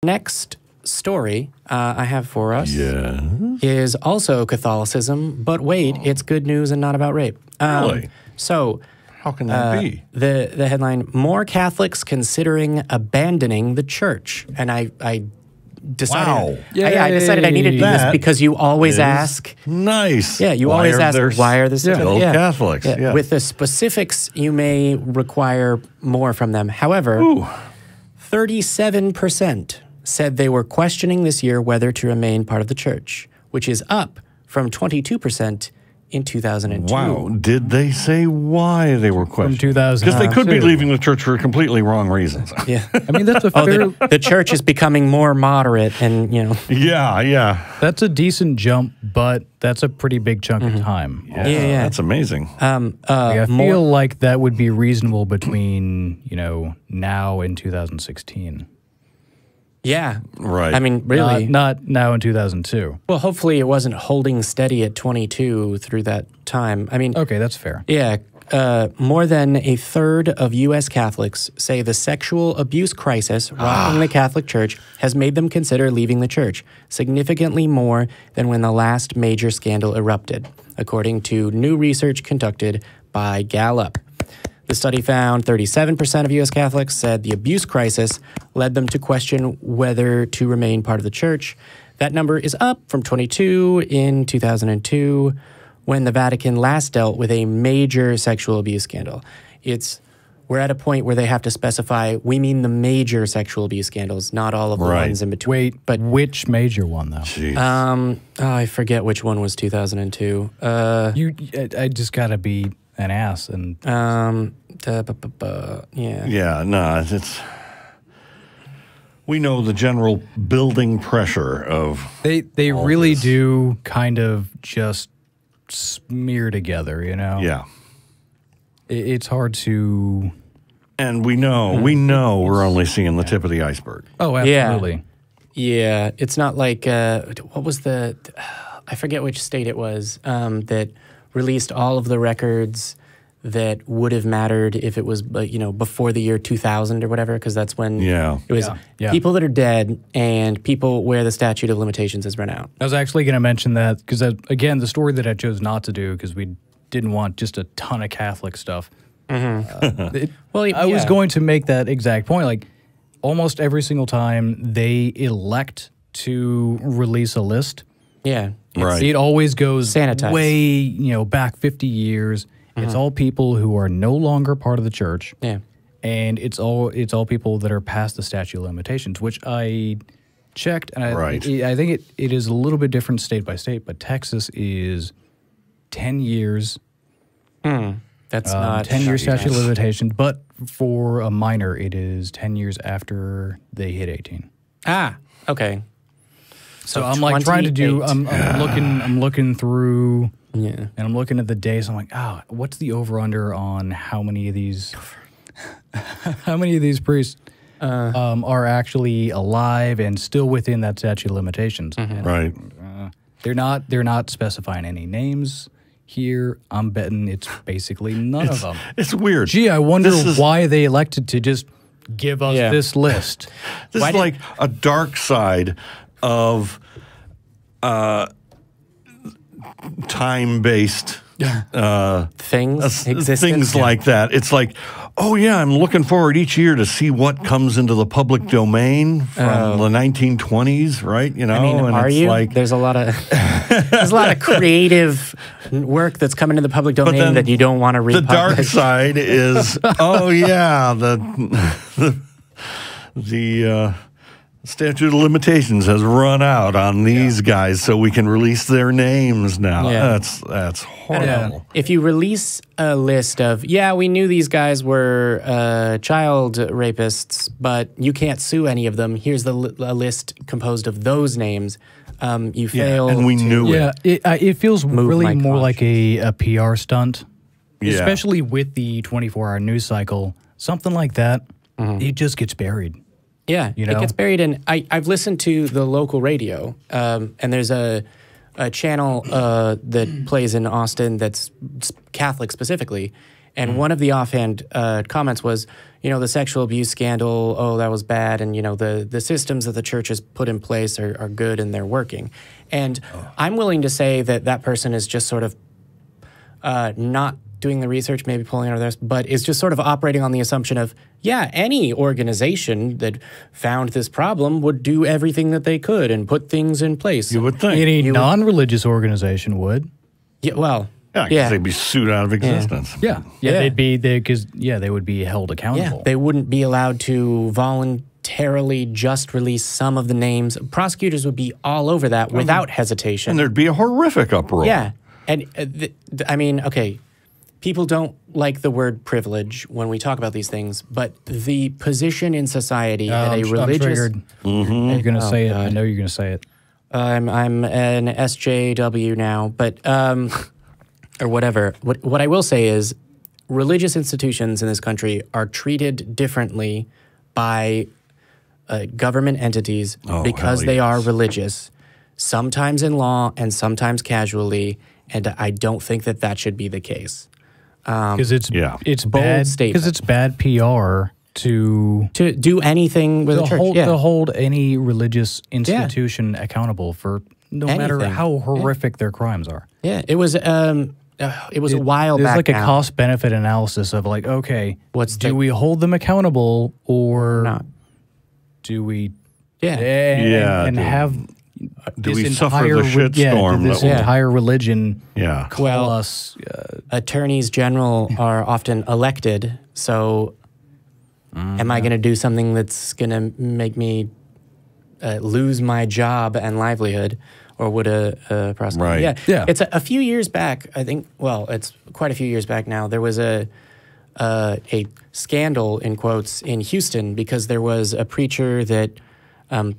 Next story I have for us Yes. is also Catholicism, but wait, it's good news and not about rape. Really? So, How can that be? the headline, More Catholics Considering Abandoning the Church. And I decided, Wow. I decided I needed to do this That because you always is ask. Nice. Yeah, you Why always are ask, there why are this still Catholics? Yeah. With the specifics, you may require more from them. However, 37% said they were questioning this year whether to remain part of the church, which is up from 22% in 2002. Wow. Did they say why they were questioning? 2000. Because they could be leaving the church for completely wrong reasons. Yeah. I mean, that's a fair, The church is becoming more moderate and, you know. Yeah. that's a decent jump, but that's a pretty big chunk of time. Yeah. That's amazing. I feel like that would be reasonable between, now and 2016. Yeah. Right. I mean, really. Not now in 2002. Well, hopefully it wasn't holding steady at 22 through that time. I mean, Okay, that's fair. yeah, more than a third of U.S. Catholics say the sexual abuse crisis rocking the Catholic Church has made them consider leaving the church, significantly more than when the last major scandal erupted, according to new research conducted by Gallup. The study found 37% of U.S. Catholics said the abuse crisis led them to question whether to remain part of the church. That number is up from 22 in 2002, when the Vatican last dealt with a major sexual abuse scandal. We're at a point where they have to specify, we mean the major sexual abuse scandals, not all of the ones in between. Wait, but which major one, though? Jeez. I forget which one was 2002. I just got to be an ass. And Yeah, no, we know the general building pressure of they all really this. do kind of just smear together, Yeah. It's hard to... And we know we're only seeing the tip of the iceberg. Oh, absolutely. Yeah, it's not like, what was I forget which state it was, that released all of the records that would have mattered if it was, before the year 2000 or whatever, because that's when it was people that are dead and people where the statute of limitations has run out. I was actually going to mention that because, again, the story that I chose not to do because we didn't want just a ton of Catholic stuff. I was going to make that exact point. Like, almost every single time they elect to release a list, it always goes sanitized. Way, back 50 years. It's all people who are no longer part of the church. Yeah. And it's all people that are past the statute of limitations, which I checked, and I think it is a little bit different state by state, but Texas is 10 years. That's not 10-year statute of limitations, but for a minor, it is 10 years after they hit 18. Ah, okay. So I'm like trying to do. I'm looking through. Yeah. And I'm looking at the days. I'm like, what's the over under on how many of these priests are actually alive and still within that statute of limitations? Right. They're not specifying any names here. I'm betting it's basically none of them. It's weird. Gee, I wonder why they elected to just give us this list. This is like a dark side of time-based things like that. It's like, oh yeah, I'm looking forward each year to see what comes into the public domain from the 1920s, right? I mean, and are it's you? like There's a lot of creative work that's coming to the public domain that you don't want to read. The dark side is, oh yeah, the statute of limitations has run out on these guys, so we can release their names now. Yeah. That's horrible. If you release a list of, we knew these guys were child rapists, but you can't sue any of them. Here's a list composed of those names. You failed. And we knew it. It feels really more conscience. like a PR stunt, Yeah. especially with the 24-hour news cycle. Something like that, it just gets buried. Yeah, it gets buried in. I've listened to the local radio, and there's a channel that plays in Austin that's Catholic specifically, And one of the offhand comments was, you know, the sexual abuse scandal, oh, that was bad. And, you know, the systems that the church has put in place are good and they're working. And I'm willing to say that that person is just sort of not doing the research, maybe pulling out of theirs, but is just sort of operating on the assumption of, yeah, any organization that found this problem would do everything that they could and put things in place. You would think. Any non-religious organization would. Yeah, well, Yeah, because they'd be sued out of existence. Yeah, they'd be because they would be held accountable. Yeah, they wouldn't be allowed to voluntarily just release some of the names. Prosecutors would be all over that without hesitation. And there'd be a horrific uproar. Yeah, and I mean, okay, people don't like the word privilege when we talk about these things, but the position in society that a religious... I'm triggered. You're going to say it. I know you're going to say it. I'm an SJW now, but... or whatever. What I will say is religious institutions in this country are treated differently by government entities because they are religious, sometimes in law and sometimes casually, and I don't think that that should be the case. Because it's bold bad, statement. because it's bad PR to do anything with the church. To hold any religious institution accountable for no matter how horrific their crimes are. Yeah, it was a while back. There's like a now. cost-benefit analysis of like, okay, do we hold them accountable or not? Do we? Yeah, have. Do we suffer the shitstorm? This entire religion. Yeah. Well, us, attorneys general are often elected, so am I going to do something that's going to make me lose my job and livelihood? Or would a prosecutor? Right. Yeah. It's a few years back, I think, well, it's quite a few years back now, there was a scandal, in quotes, in Houston because there was a preacher that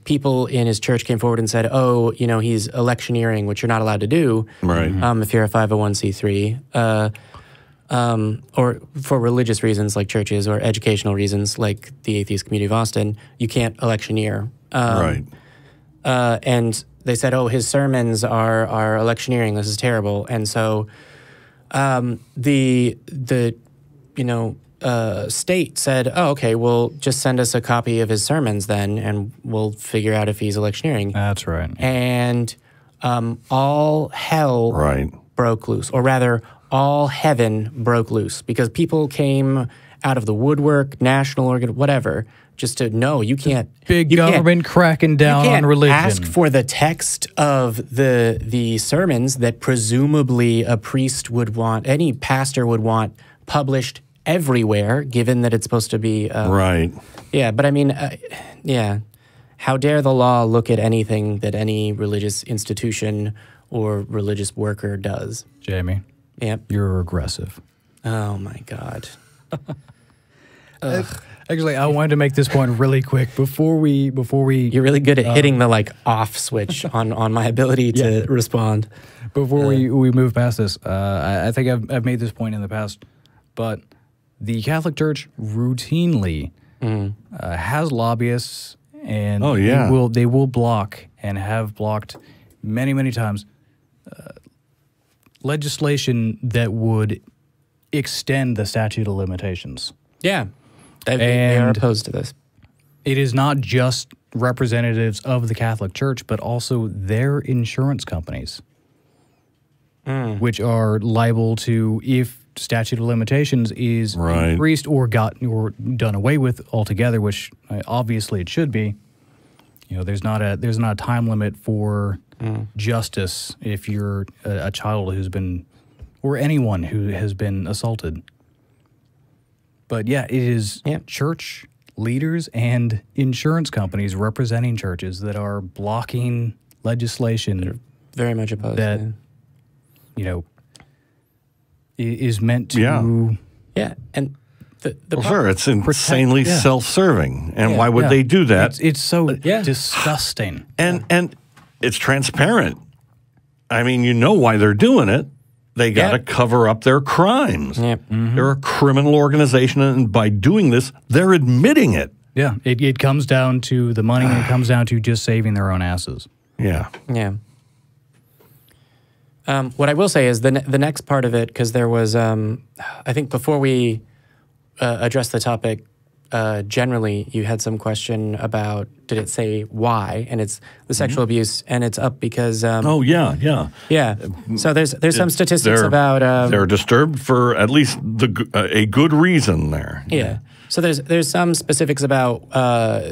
people in his church came forward and said, oh, you know, he's electioneering, which you're not allowed to do if you're a 501c3, or for religious reasons like churches or educational reasons like the Atheist Community of Austin, you can't electioneer. And they said, oh, his sermons are electioneering. This is terrible. And so the state said, oh, okay, well, just send us a copy of his sermons then, and we'll figure out if he's electioneering. That's right. And all hell broke loose, or rather, all heaven broke loose, because people came out of the woodwork, national organ, whatever, just to know you can't. Big government cracking down on religion. Ask for the text of the sermons that presumably a priest would want, any pastor would want published everywhere, given that it's supposed to be Yeah, but I mean, how dare the law look at anything that any religious institution or religious worker does? Jamie. Yep. You're aggressive. Oh my God. Actually, I wanted to make this point really quick before we. You're really good at hitting the off switch on my ability to respond. Before we move past this, I think I've made this point in the past, but the Catholic Church routinely has lobbyists, and they will block and have blocked many times legislation that would extend the statute of limitations. Yeah. They are opposed to this. It is not just representatives of the Catholic Church, but also their insurance companies, which are liable to, if statute of limitations is increased or done away with altogether, which obviously it should be. You know, there's not a time limit for justice if you're a child who's been, or anyone who has been assaulted. But yeah, it is church leaders and insurance companies representing churches that are blocking legislation. They're very much opposed. That, is meant to... Yeah, and it's insanely self-serving. And why would they do that? It's so disgusting. And it's transparent. I mean, you know why they're doing it. They got to cover up their crimes. Yep. They're a criminal organization, and by doing this, they're admitting it. Yeah, it comes down to the money, and it comes down to just saving their own asses. Yeah. Yeah. What I will say is the next part of it, because there was, I think before we address the topic generally, you had some question about did it say why, and it's the sexual abuse, and it's up because yeah. So there's some statistics about they're disturbed for at least a good reason there. Yeah. So there's some specifics about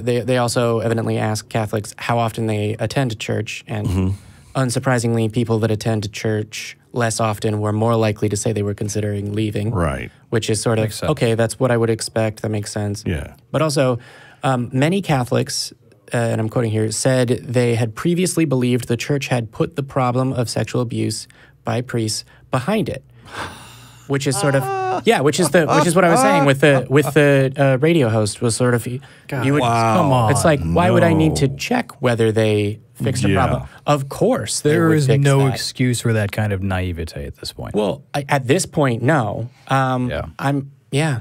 they also evidently ask Catholics how often they attend church, and unsurprisingly, people that attend church less often were more likely to say they were considering leaving. Right. Which is sort of, okay, that's what I would expect. That makes sense. Yeah. But also, many Catholics, and I'm quoting here, said they had previously believed the church had put the problem of sexual abuse by priests behind it. Which is sort of which is what I was saying with the radio host was sort of come on. It's like why would I need to check whether they fixed a problem? Of course, there is no excuse for that kind of naivete at this point. Well, at this point, no. Yeah,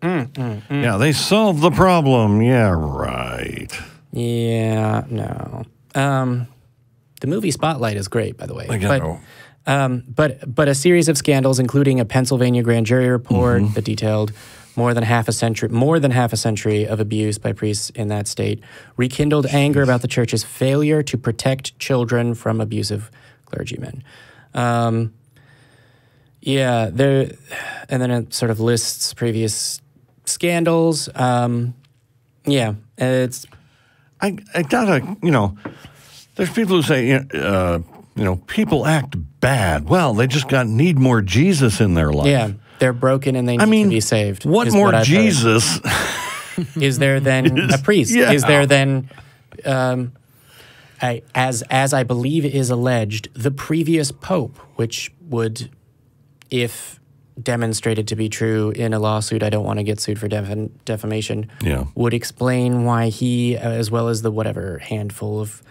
they solved the problem. Yeah, right. Yeah, no. The movie Spotlight is great, by the way. But a series of scandals, including a Pennsylvania grand jury report that detailed more than half a century of abuse by priests in that state, rekindled anger about the church's failure to protect children from abusive clergymen. And then it sort of lists previous scandals. It's. I gotta, there's people who say, people act bad. Well, they just need more Jesus in their life. Yeah, they're broken and they need to be saved. What more Jesus is there than a priest? Yeah. Is there than, as I believe is alleged, the previous pope, which would, if demonstrated to be true in a lawsuit, I don't want to get sued for defamation, would explain why he, as well as the whatever handful of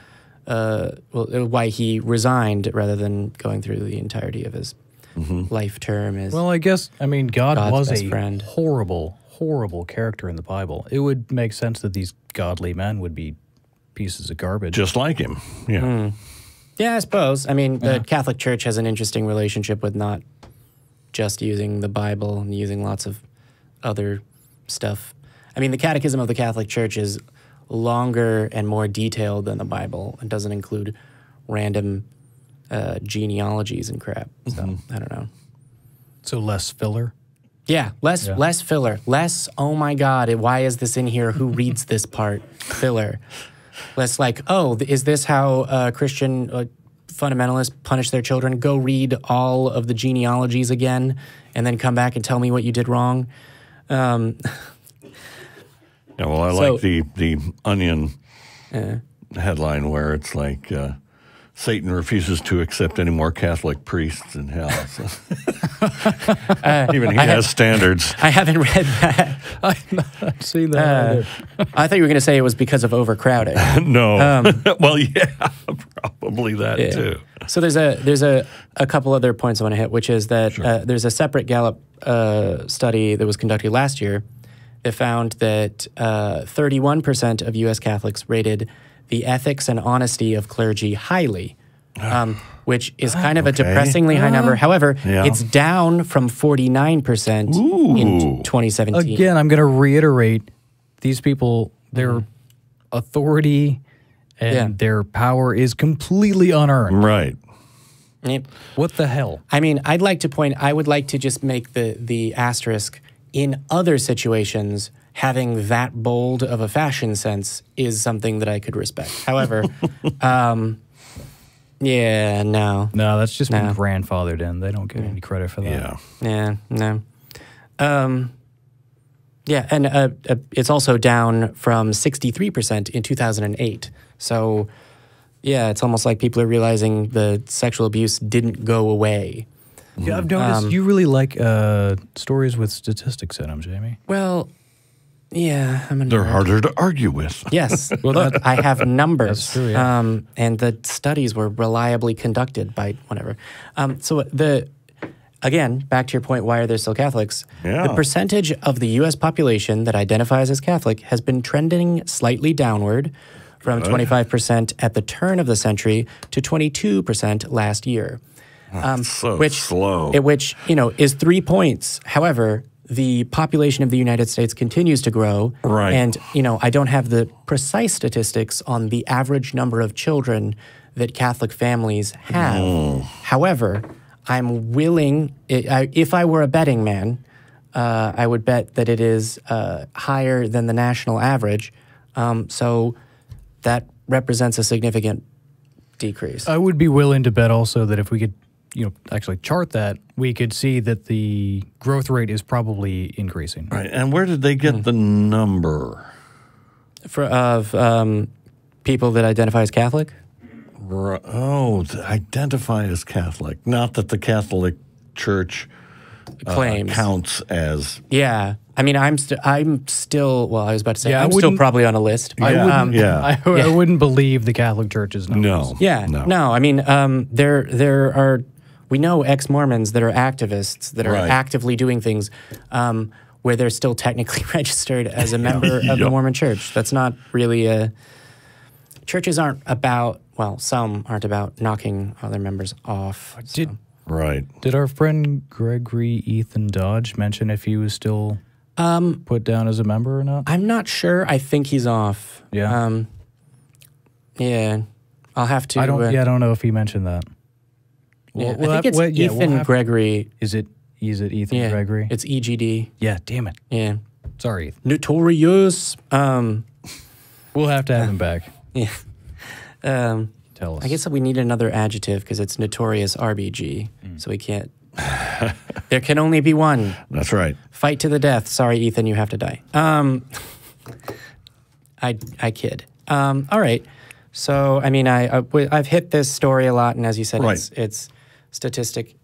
why he resigned rather than going through the entirety of his life term. God was a friend. horrible, horrible character in the Bible. It would make sense that these godly men would be pieces of garbage. Just like him, yeah. Yeah, I suppose. The Catholic Church has an interesting relationship with not just using the Bible and using lots of other stuff. The Catechism of the Catholic Church is longer and more detailed than the Bible and doesn't include random genealogies and crap. So I don't know. So less filler? Yeah, less filler. Less, oh my God, why is this in here? Who reads this part? Filler. Less like, is this how Christian fundamentalists punish their children? Go read all of the genealogies again and then come back and tell me what you did wrong. Yeah, well, I like the Onion headline where it's like Satan refuses to accept any more Catholic priests in hell. So. Even he has standards. I haven't read that. I've not seen that. I thought you were going to say it was because of overcrowding. No. Well, yeah, probably that too. So there's a couple other points I want to hit, which is that there's a separate Gallup study that was conducted last year. It found that 31% of U.S. Catholics rated the ethics and honesty of clergy highly, which is kind of a depressingly high number. However, it's down from 49% in 2017. Again, I'm going to reiterate, these people, their authority and their power is completely unearned. Right. Yep. What the hell? I would like to just make the asterisk. In other situations, having that bold of a fashion sense is something that I could respect. However, no, that's just been grandfathered in. They don't get any credit for that. No. And it's also down from 63% in 2008. So, it's almost like people are realizing the sexual abuse didn't go away. Yeah, I've noticed you really like stories with statistics in them, Jamie. Well, yeah. They're harder to argue with. Yes. Well, look, I have numbers. That's true, yeah. And the studies were reliably conducted by whatever. Again, back to your point, why are there still Catholics? Yeah. The percentage of the U.S. population that identifies as Catholic has been trending slightly downward from 25% at the turn of the century to 22% last year. Slow. Which, is 3 points. However, the population of the United States continues to grow. Right. And, I don't have the precise statistics on the average number of children that Catholic families have. However, I'm willing, if I were a betting man, I would bet that it is higher than the national average. So that represents a significant decrease. I would be willing to bet also that if we could, actually chart that, we could see that the growth rate is probably increasing. Right. And where did they get the number? Of people that identify as Catholic? Identify as Catholic. Not that the Catholic Church claims counts as. Yeah. I mean, I'm still. Well, I was about to say Yeah, I'm still probably on a list. I wouldn't believe the Catholic Church's numbers. No. Yeah. No. I mean, there are. We know ex-Mormons that are activists that are actively doing things where they're still technically registered as a member of the Mormon Church. That's not really a. Churches aren't about. Well, some aren't about knocking other members off. Did our friend Gregory Ethan Dodge mention if he was still put down as a member or not? I'm not sure. I think he's off. Yeah. Yeah. I'll have to. I don't know if he mentioned that. I think it's Ethan Gregory. Is it Ethan Gregory? It's EGD. Yeah, damn it. Yeah. Sorry, Ethan. Notorious. We'll have to have him back. Yeah. Tell us. I guess we need another adjective because it's notorious RBG, so we can't. There can only be one. That's right. Fight to the death. Sorry, Ethan, you have to die. I kid. All right. So, I mean, I've hit this story a lot, and as you said, it's statistic.